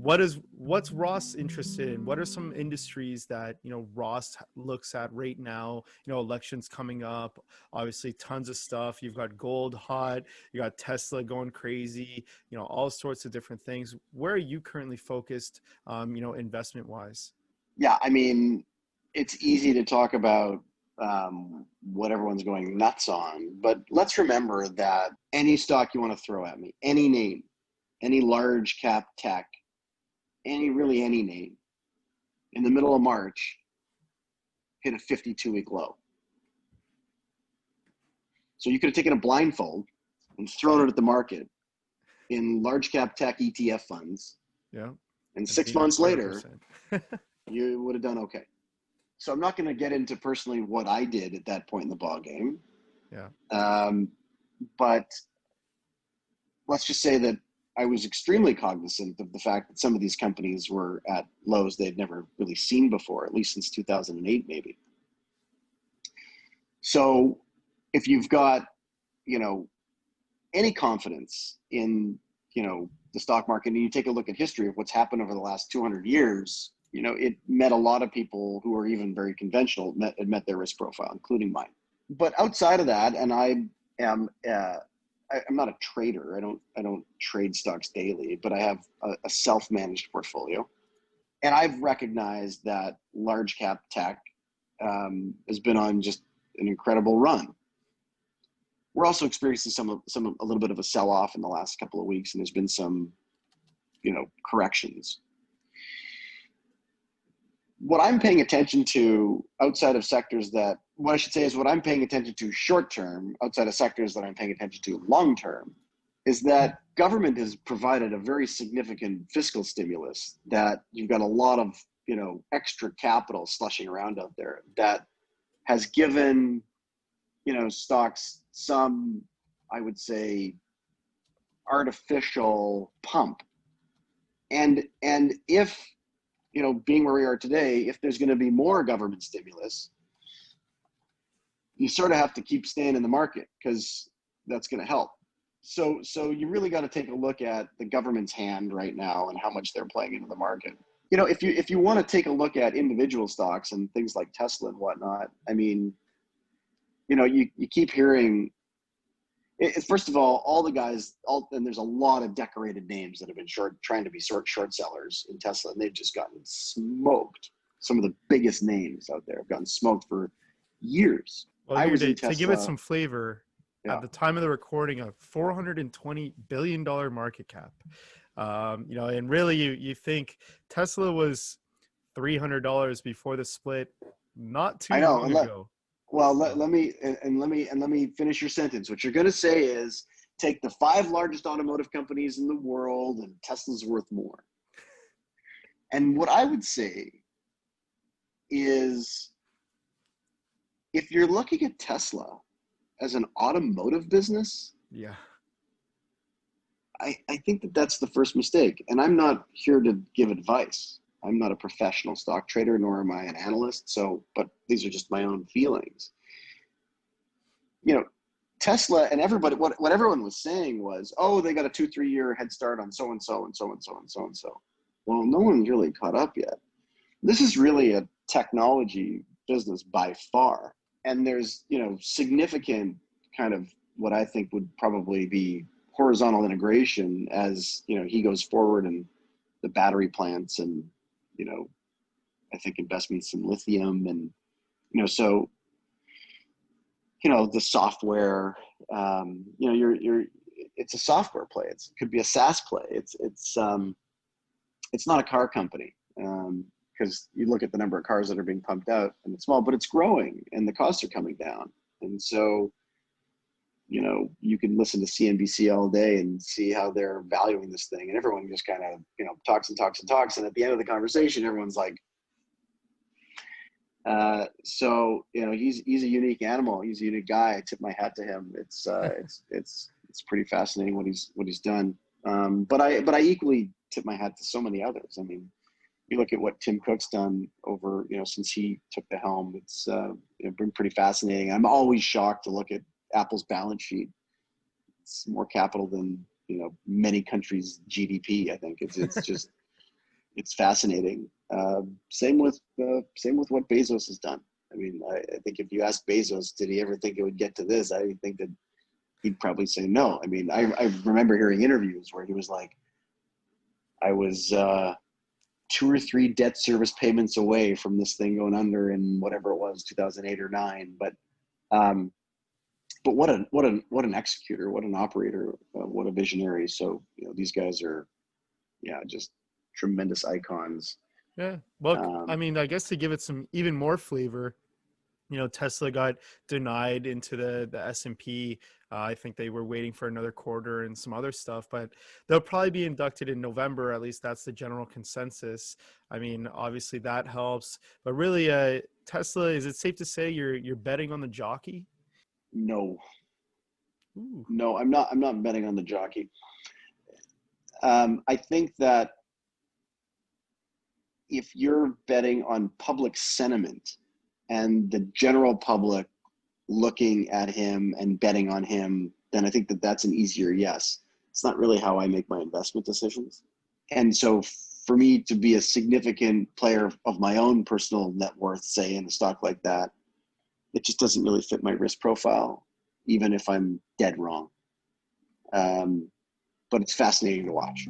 what's Ross interested in? What are some industries that, Ross looks at right now? Elections coming up, obviously tons of stuff. You've got gold hot, you got Tesla going crazy, all sorts of different things. Where are you currently focused, investment wise? Yeah, I mean, it's easy to talk about what everyone's going nuts on, but let's remember that any stock you want to throw at me, any name, any large cap tech, any name, in the middle of March, hit a 52-week low. So you could have taken a blindfold and thrown it at the market in large cap tech ETF funds. Yeah. And 6 months later, you would have done okay. So I'm not going to get into personally what I did at that point in the ball game. Yeah. But let's just say that I was extremely cognizant of the fact that some of these companies were at lows they'd never really seen before, at least since 2008, maybe. So if you've got, any confidence in, the stock market, and you take a look at history of what's happened over the last 200 years, it met a lot of people who are even very conventional, met their risk profile, including mine. But outside of that, and I'm not a trader. I don't trade stocks daily, but I have a self-managed portfolio, and I've recognized that large cap tech has been on just an incredible run. We're also experiencing a little bit of a sell-off in the last couple of weeks, and there's been some, corrections. What I'm paying attention to outside of sectors that, what I should say is what I'm paying attention to short-term, outside of sectors that I'm paying attention to long-term, is that government has provided a very significant fiscal stimulus that you've got a lot of, extra capital slushing around out there that has given, stocks some, I would say, artificial pump. And if, being where we are today, if there's going to be more government stimulus, you sort of have to keep staying in the market because that's going to help. So you really got to take a look at the government's hand right now and how much they're playing into the market. If you want to take a look at individual stocks and things like Tesla and whatnot, I mean, you keep hearing, first of all the guys, and there's a lot of decorated names that have been trying to be short sellers in Tesla, and they've just gotten smoked. Some of the biggest names out there have gotten smoked for years. Well, to give it some flavor, at the time of the recording, a $420 billion market cap. And really you think Tesla was $300 before the split, not too long ago. Well, let me finish your sentence. What you're going to say is take the 5 largest automotive companies in the world, and Tesla's worth more. And what I would say is, if you're looking at Tesla as an automotive business, yeah, I think that's the first mistake. And I'm not here to give advice. I'm not a professional stock trader, nor am I an analyst. But these are just my own feelings. Tesla and everybody, what everyone was saying was, oh, they got a 2-3 year head start on so-and-so and so-and-so and so-and-so. Well, no one's really caught up yet. This is really a technology business by far. And there's, significant kind of what I think would probably be horizontal integration as, he goes forward, and the battery plants, and, I think investments in lithium, and, so, the software, it's a software play. It could be a SaaS play. It's not a car company, because you look at the number of cars that are being pumped out, and it's small, but it's growing, and the costs are coming down. And so, you can listen to CNBC all day and see how they're valuing this thing, and everyone just kind of, talks and talks and talks. And at the end of the conversation, everyone's like, so, he's a unique animal. He's a unique guy. I tip my hat to him. It's pretty fascinating what he's done. But I equally tip my hat to so many others. I mean, you look at what Tim Cook's done over, since he took the helm. It's been pretty fascinating. I'm always shocked to look at Apple's balance sheet. It's more capital than, many countries' GDP. I think it's just, it's fascinating. Same with what Bezos has done. I mean, I think if you ask Bezos, did he ever think it would get to this? I think that he'd probably say no. I mean, I remember hearing interviews where he was like, I was 2 or 3 debt service payments away from this thing going under in whatever it was, 2008 or 9. But what an executor, what an operator, what a visionary. So, you know, these guys are, yeah, just tremendous icons. Yeah. Well, I mean, I guess to give it some even more flavor, you know, Tesla got denied into the S&P. I think they were waiting for another quarter and some other stuff, but they'll probably be inducted in November. At least that's the general consensus. I mean, obviously that helps, but really, Tesla, is it safe to say you're betting on the jockey? No, Ooh. no, I'm not betting on the jockey. I think that if you're betting on public sentiment and the general public looking at him and betting on him, then I think that that's an easier yes. It's not really how I make my investment decisions. And so for me to be a significant player of my own personal net worth, say in a stock like that, it just doesn't really fit my risk profile, even if I'm dead wrong. But it's fascinating to watch.